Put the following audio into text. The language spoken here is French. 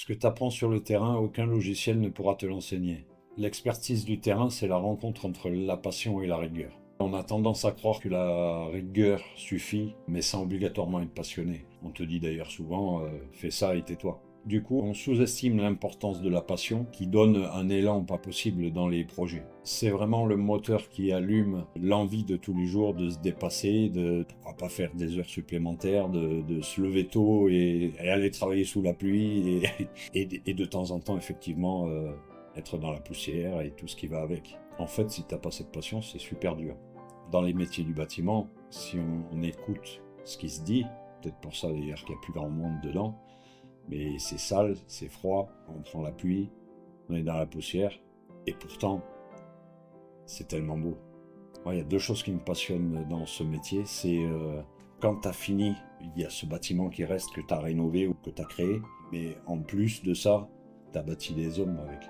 Ce que tu apprends sur le terrain, aucun logiciel ne pourra te l'enseigner. L'expertise du terrain, c'est la rencontre entre la passion et la rigueur. On a tendance à croire que la rigueur suffit, mais sans obligatoirement être passionné. On te dit d'ailleurs souvent, fais ça et tais-toi. Du coup, on sous-estime l'importance de la passion qui donne un élan pas possible dans les projets. C'est vraiment le moteur qui allume l'envie de tous les jours de se dépasser, de pourquoi pas faire des heures supplémentaires, de se lever tôt et aller travailler sous la pluie et de temps en temps effectivement être dans la poussière et tout ce qui va avec. En fait, si t'as pas cette passion, c'est super dur. Dans les métiers du bâtiment, si on écoute ce qui se dit, peut-être pour ça d'ailleurs qu'il y a plus grand monde dedans, mais c'est sale, c'est froid, on prend la pluie, on est dans la poussière, et pourtant, c'est tellement beau. Moi, il y a deux choses qui me passionnent dans ce métier, c'est quand tu as fini, il y a ce bâtiment qui reste que tu as rénové ou que tu as créé, mais en plus de ça, tu as bâti des hommes avec.